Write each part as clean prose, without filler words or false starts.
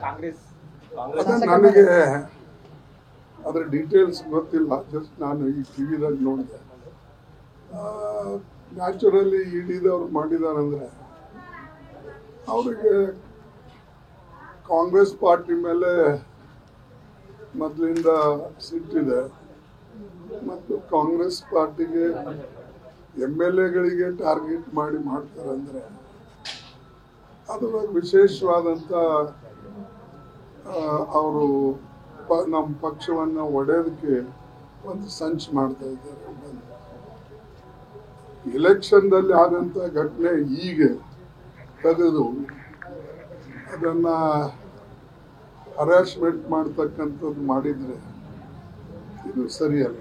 ಕಾಂಗ್ರೆಸ್ ನನಗೆ ಅದರ ಡೀಟೇಲ್ಸ್ ಗೊತ್ತಿಲ್ಲ. ಜಸ್ಟ್ ನಾನು ಈ ಟಿವಿದಾಗ ನೋಡಿದೆ. ನ್ಯಾಚುರಲಿ ಇಡಿದವ್ರು ಮಾಡಿದಾರಂದ್ರೆ ಅವರಿಗೆ ಕಾಂಗ್ರೆಸ್ ಪಾರ್ಟಿ ಮೇಲೆ ಮೊದಲಿಂದ ಸಿಟ್ಟಿದೆ ಮತ್ತು ಕಾಂಗ್ರೆಸ್ ಪಾರ್ಟಿಗೆ MLA-ಗಳಿಗೆ ಟಾರ್ಗೆಟ್ ಮಾಡಿ ಮಾಡ್ತಾರಂದ್ರೆ ಅದರ ವಿಶೇಷವಾದಂಥ ಅವರು ನಮ್ಮ ಪಕ್ಷವನ್ನು ಒಡೆಯೋದಕ್ಕೆ ಒಂದು ಸಂಚು ಮಾಡ್ತಾ ಇದ್ದಾರೆ. ಎಲೆಕ್ಷನ್ದಲ್ಲಿ ಆದಂಥ ಘಟನೆ ಈಗ ತೆಗೆದು ಅದನ್ನ ಹರಾಸ್ಮೆಂಟ್ ಮಾಡ್ತಕ್ಕಂಥದ್ದು ಮಾಡಿದರೆ ಇದು ಸರಿಯಲ್ಲ.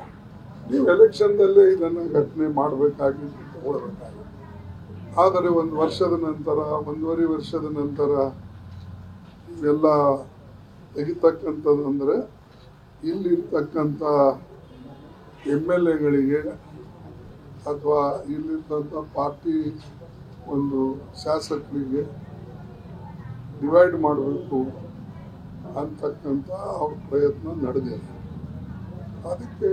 ನೀವು ಎಲೆಕ್ಷನ್ದಲ್ಲೇ ಇದನ್ನು ಘಟನೆ ಮಾಡಬೇಕಾಗಿದ್ದು ತಗೊಳ್ಬೇಕಾಗಿತ್ತು. ಆದರೆ ಒಂದು ವರ್ಷದ ನಂತರ, 1.5 ವರ್ಷದ ನಂತರ ಇವೆಲ್ಲ ತೆಗಿತಕ್ಕಂಥದ್ದು ಅಂದರೆ ಇಲ್ಲಿರ್ತಕ್ಕಂಥ MLA-ಗಳಿಗೆ ಅಥವಾ ಇಲ್ಲಿರ್ತಕ್ಕಂಥ ಪಾರ್ಟಿ ಒಂದು ಶಾಸಕರಿಗೆ ಡಿವೈಡ್ ಮಾಡಬೇಕು ಅಂತಕ್ಕಂಥ ಅವ್ರ ಪ್ರಯತ್ನ ನಡೆದಿದೆ. ಅದಕ್ಕೆ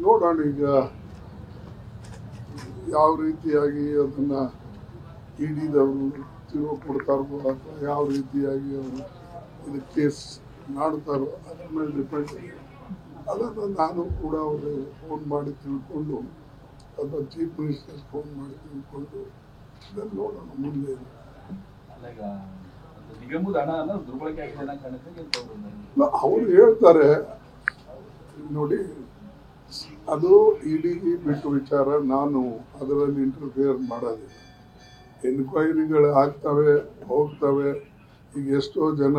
ನೋಡೋಣ ಈಗ ಯಾವ ರೀತಿಯಾಗಿ ಅದನ್ನು ಇಡಿದವರು ತಿರುವು ಕೊಡ್ತಾರೋ ಅಥವಾ ಯಾವ ರೀತಿಯಾಗಿ ಅವರು ಇದು ಕೇಸ್ ಮಾಡ್ತಾರೋ ಅದ್ರ ಮೇಲೆ ಡಿಪೆಂಡ್. ಅದನ್ನು ನಾನು ಕೂಡ ಅವ್ರಿಗೆ ಫೋನ್ ಮಾಡಿ ತಿಳ್ಕೊಂಡು ಅಥವಾ ಚೀಫ್ ಮಿನಿಸ್ಟರ್ ಫೋನ್ ಮಾಡಿ ತಿಳ್ಕೊಂಡು ಇದನ್ನು ನೋಡೋಣ ಮುಂದೆ. ಅವ್ರು ಹೇಳ್ತಾರೆ ನೋಡಿ, ಅದು ಇಡಿಗೆ ಬಿಟ್ಟು ವಿಚಾರ. ನಾನು ಅದರಲ್ಲಿ ಇಂಟರ್ಫಿಯರ್ ಮಾಡೋದಿಲ್ಲ. ಎನ್ಕ್ವೈರಿಗಳು ಆಗ್ತವೆ ಹೋಗ್ತವೆ. ಈಗ ಎಷ್ಟೋ ಜನ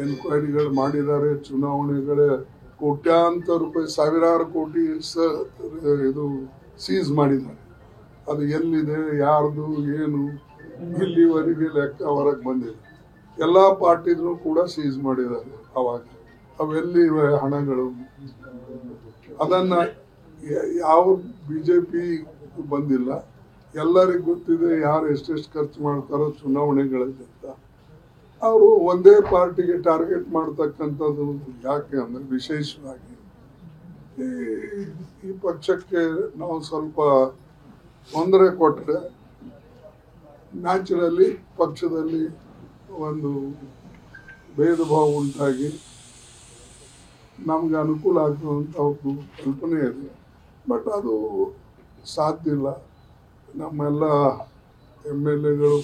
ಎನ್ಕ್ವೈರಿಗಳು ಮಾಡಿದ್ದಾರೆ. ಚುನಾವಣೆಗಳೇ ಕೋಟ್ಯಾಂತರ ರೂಪಾಯಿ, ಸಾವಿರಾರು ಕೋಟಿ ಇದು ಸೀಸ್ ಮಾಡಿದ್ದಾರೆ. ಅದು ಎಲ್ಲಿದೆ, ಯಾರ್ದು, ಏನು ಇಲ್ಲಿವರೆಗೆ ಲೆಕ್ಕ ಹೊರಗೆ ಬಂದಿದೆ. ಎಲ್ಲ ಪಾರ್ಟಿದ್ರು ಕೂಡ ಸೀಸ್ ಮಾಡಿದ್ದಾರೆ. ಅವಾಗ ಅವೆಲ್ಲಿವೆ ಹಣಗಳು? ಅದನ್ನ ಯಾವ BJP ಬಂದಿಲ್ಲ. ಎಲ್ಲರಿಗೂ ಗೊತ್ತಿದೆ ಯಾರು ಎಷ್ಟೆಷ್ಟು ಖರ್ಚು ಮಾಡ್ತಾರೋ ಚುನಾವಣೆಗಳಲ್ಲಿ ಅಂತ. ಅವರು ಒಂದೇ ಪಾರ್ಟಿಗೆ ಟಾರ್ಗೆಟ್ ಮಾಡ್ತಕ್ಕಂಥದ್ದು ಯಾಕೆ ಅಂದರೆ ವಿಶೇಷವಾಗಿ ಈ ಪಕ್ಷಕ್ಕೆ ನಾವು ಸ್ವಲ್ಪ ತೊಂದರೆ ಕೊಟ್ಟರೆ ನ್ಯಾಚುರಲಿ ಪಕ್ಷದಲ್ಲಿ ಒಂದು ಭೇದ ಭಾವ ಉಂಟಾಗಿ ನಮ್ಗೆ ಅನುಕೂಲ ಆಗ್ತದಂತ ಅವ್ರದ್ದು ಕಲ್ಪನೆ ಇದೆ. ಬಟ್ ಅದು ಸಾಧ್ಯ ಇಲ್ಲ. ನಮ್ಮೆಲ್ಲ MLA-ಗಳು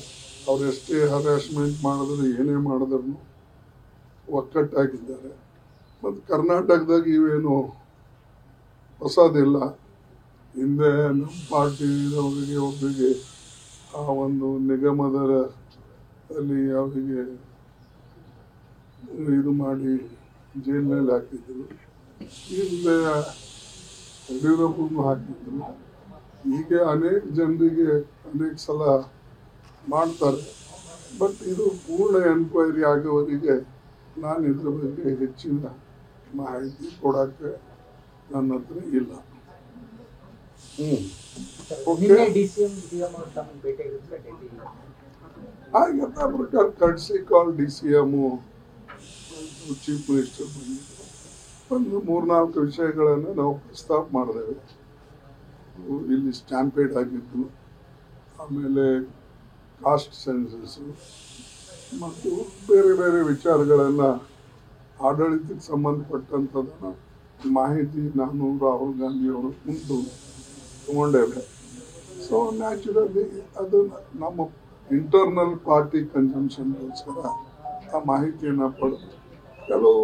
ಅವರೆಷ್ಟೇ ಹರಾಸ್ಮೆಂಟ್ ಮಾಡಿದ್ರು ಏನೇ ಮಾಡಿದ್ರು ಒಕ್ಕಟ್ಟಾಗಿದ್ದಾರೆ. ಮತ್ತು ಕರ್ನಾಟಕದಾಗ ಇವೇನು ಹೊಸದಿಲ್ಲ. ಹಿಂದೆ ನಮ್ಮ ಪಾರ್ಟಿದವರಿಗೆ ಒಬ್ಬರಿಗೆ ಆ ಒಂದು ನಿಗಮದಲ್ಲಿ ಅವರಿಗೆ ಇದು ಮಾಡಿ ಜೈಲಿನಲ್ಲಿ ಹಾಕಿದ್ರು. ಹಿಂದೆ ಯಡಿಯೂರಪ್ಪಗೂ ಹಾಕಿದ್ರು. ಹೀಗೆ ಅನೇಕ ಜನರಿಗೆ ಅನೇಕ ಸಲ ಮಾಡ್ತಾರೆ. ಬಟ್ ಇದು ಪೂರ್ಣ ಎನ್ಕ್ವೈರಿ ಆಗೋವರೆಗೆ ನಾನು ಇದ್ರ ಬಗ್ಗೆ ಹೆಚ್ಚಿನ ಮಾಹಿತಿ ಕೊಡೋಕ್ಕೆ ನನ್ನ ಹತ್ರ ಇಲ್ಲ. ಕರ್ಸಿ ಕಾಲ್ DCM ಚೀಫ್ ಮಿನಿಸ್ಟರ್ ಒಂದು 3-4 ವಿಷಯಗಳನ್ನು ನಾವು ಪ್ರಸ್ತಾಪ ಮಾಡಿದೆವು. ಇಲ್ಲಿ ಸ್ಟ್ಯಾಂಪೇಡ್ ಆಗಿದ್ದು, ಆಮೇಲೆ ಕಾಸ್ಟ್ ಸೆನ್ಸಸ್ ಮತ್ತು ಬೇರೆ ಬೇರೆ ವಿಚಾರಗಳನ್ನು ಆಡಳಿತಕ್ಕೆ ಸಂಬಂಧಪಟ್ಟಂಥದ್ದನ್ನು ಮಾಹಿತಿ ನಾನು ರಾಹುಲ್ ಗಾಂಧಿಯವರು ಮುಂದೆ ತಗೊಂಡೇವೆ. ಸೊ ನ್ಯಾಚುರಲಿ ಅದು ನಮ್ಮ ಇಂಟರ್ನಲ್ ಪಾರ್ಟಿ ಕನ್ಸಂಪ್ಷನ್ಗೋಸ್ಕರ ಆ ಮಾಹಿತಿಯನ್ನು ಪಡೆದು ಕೆಲವು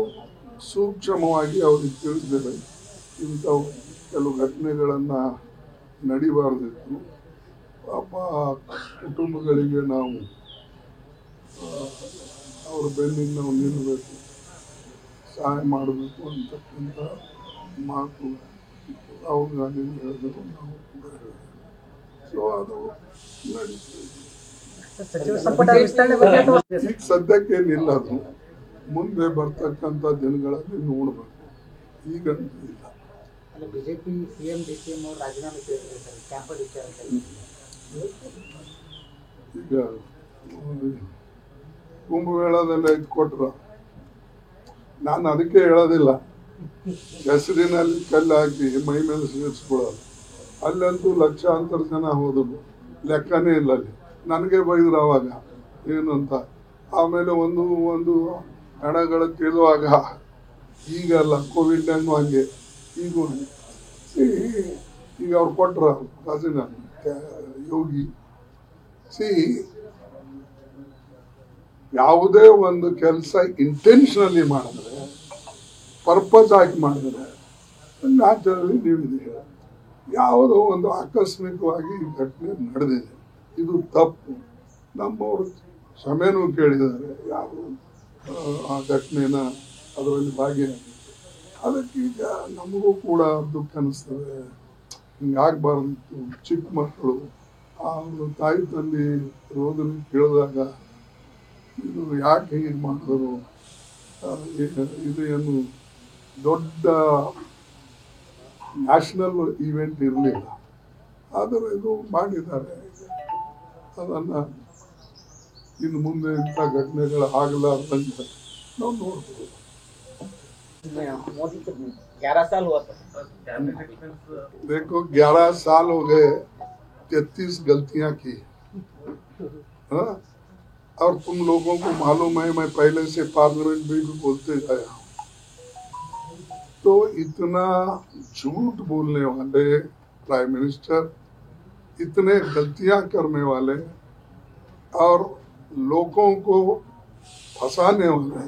ಸೂಕ್ಷ್ಮವಾಗಿ ಅವ್ರಿಗೆ ತಿಳಿಸಿದ್ದೇವೆ. ಇಂಥವು ಕೆಲವು ಘಟನೆಗಳನ್ನು ನಡಿಬಾರ್ದಿತ್ತು. ಪಾಪ ಕುಟುಂಬಗಳಿಗೆ ನಾವು ಅವ್ರ ಬೆನ್ನಿಗೆ ನಾವು ನಿಲ್ಲಬೇಕು, ಸಹಾಯ ಮಾಡಬೇಕು ಅಂತಕ್ಕಂಥ ಮಾತು ರಾಹುಲ್ ಗಾಂಧಿ ಹೇಳಿದ್ರು, ನಾವು ಕೂಡ ಹೇಳಿದ್ವಿ. ಸೊ ಅದು ನಡೀತದೆ. ಈಗ ಸದ್ಯಕ್ಕೇನಿಲ್ಲ. ಅದು ಮುಂದೆ ಬರ್ತಕ್ಕಂಥ ದಿನಗಳಲ್ಲಿ ನೋಡಬೇಕು. ಈಗಂತೂ ಇಲ್ಲ. ಬಿಜೆಪಿ CM DCM ಅವರು ರಾಜೀನಾಮೆ ಕೇಳಿದ್ದಾರೆ ಕ್ಯಾಂಪಸ್ ವಿಚಾರದಲ್ಲಿ. ಈಗ ಕುಂಭಮೇಳದಲ್ಲಿ ಇದು ಕೊಟ್ರು. ನಾನು ಅದಕ್ಕೆ ಹೇಳೋದಿಲ್ಲ, ಹೆಸರಿನಲ್ಲಿ ಕಲ್ಲು ಹಾಕಿ ಮೈ ಮೇಲೆ ಸೇರಿಸ್ಕೊಳ್ಳೋದು. ಅಲ್ಲಂತೂ ಲಕ್ಷಾಂತರ ಜನ ಹೋದ್ರು, ಲೆಕ್ಕನೇ ಇಲ್ಲ ಅಲ್ಲಿ. ನನಗೆ ಬೈದ್ರು ಅವಾಗ ಏನು ಅಂತ. ಆಮೇಲೆ ಒಂದು ಹಣಗಳು ಕೇಳುವಾಗ ಈಗಲ್ಲ, ಕೋವಿಡ್ ಟೈಮು ಹಂಗೆ, ಈಗೂ ಹಂಗೆ. ಈಗ ಅವ್ರು ಕೊಟ್ರ ಕಾಸಿನ ಯೋಗಿ. ಯಾವುದೇ ಒಂದು ಕೆಲಸ ಇಂಟೆನ್ಷನಲಿ ಮಾಡಿದ್ರೆ, ಪರ್ಪಸ್ ಆಗಿ ಮಾಡಿದ್ರೆ ನ್ಯಾಚುರಲಿ ನೀವಿದೆ. ಯಾವುದೋ ಒಂದು ಆಕಸ್ಮಿಕವಾಗಿ ಈ ಘಟನೆ ನಡೆದಿದೆ, ಇದು ತಪ್ಪು. ನಮ್ಮವರು ಕ್ಷಮೆನೂ ಕೇಳಿದ್ದಾರೆ, ಯಾರು ಆ ಘಟನೆನ ಅದರಲ್ಲಿ ಭಾಗಿಯಾಗಿದೆ. ಅದಕ್ಕೀಗ ನಮಗೂ ಕೂಡ ದುಃಖ ಅನಿಸ್ತದೆ, ಹಿಂಗಾಗಬಾರ್ದಿತ್ತು. ಚಿಕ್ಕ ಮಕ್ಕಳು ಅವರು ತಾಯಿ ತಂದೆ ರೋದನೆ ಕೇಳಿದಾಗ ಇದು ಯಾಕೆ ಹೀಗೆ ಮಾಡಿದ್ರು, ಇದು ಏನು ದೊಡ್ಡ ನ್ಯಾಷನಲ್ ಈವೆಂಟ್ ಇರಲಿಲ್ಲ, ಆದರೆ ಇದು ಮಾಡಿದ್ದಾರೆ. ಅದನ್ನು ಇನ್ನು ಮುಂದೆ ಇಂಥ ಘಟನೆಗಳು ಆಗಲಾರ್ದಂಗೆ ನಾವು ನೋಡ್ಬೋದು. मोदी को 11 साल हुआ था। देखो 11 साल हो गए, 33 गलतियां की। हाँ? और तुम लोगों को मालूम है, मैं पहले से पार्लियामेंट में भी बोलते आया हूँ, तो इतना झूठ बोलने वाले प्राइम मिनिस्टर, इतने गलतियां करने वाले और लोगों को फंसाने वाले,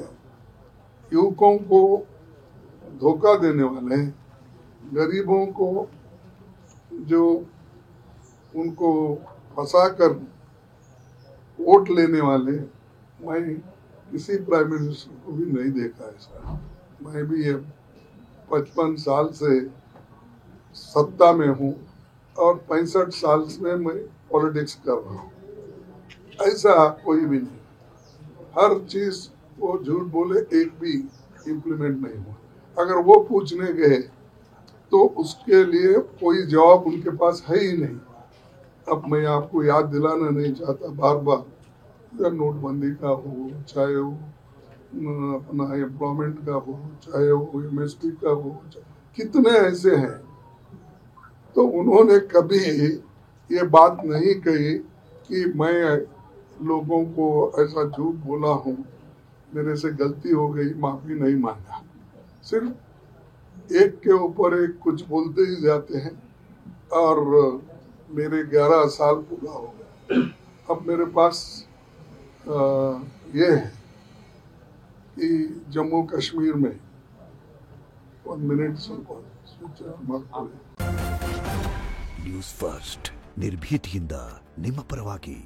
युवकों को धोखा देने वाले, गरीबों को जो उनको फंसाकर वोट लेने वाले, मैं किसी प्राइम मिनिस्टर को भी नहीं देखा ऐसा। मैं भी ये 55 साल से सत्ता में हूँ और 65 साल से मैं पॉलिटिक्स कर रहा हूँ, ऐसा कोई भी नहीं। हर चीज वो झूठ बोले, एक भी इम्प्लीमेंट नहीं हुआ। अगर वो पूछने गए तो उसके लिए कोई जवाब उनके पास है ही नहीं। अब मैं आपको याद दिलाना नहीं चाहता बार बार, नोटबंदी का हो, चाहे वो अपना एम्प्लॉयमेंट का हो, चाहे वो MSP का हो, कितने ऐसे हैं। तो उन्होंने कभी ये बात नहीं कही कि मैं लोगों को ऐसा झूठ बोला हूँ, मेरे से गलती हो गई, माफी नहीं मांगा। सिर्फ एक के ऊपर एक कुछ बोलते ही जाते हैं। और मेरे 11 साल पूरा हो गए। अब मेरे पास ये है कि जम्मू कश्मीर में 1 मिनट ನ್ಯೂಸ್ ಫಸ್ಟ್ ನಿರ್ಭೀತಿಯಿಂದ ನಿಮ್ಮ ಪರವಾಗಿ.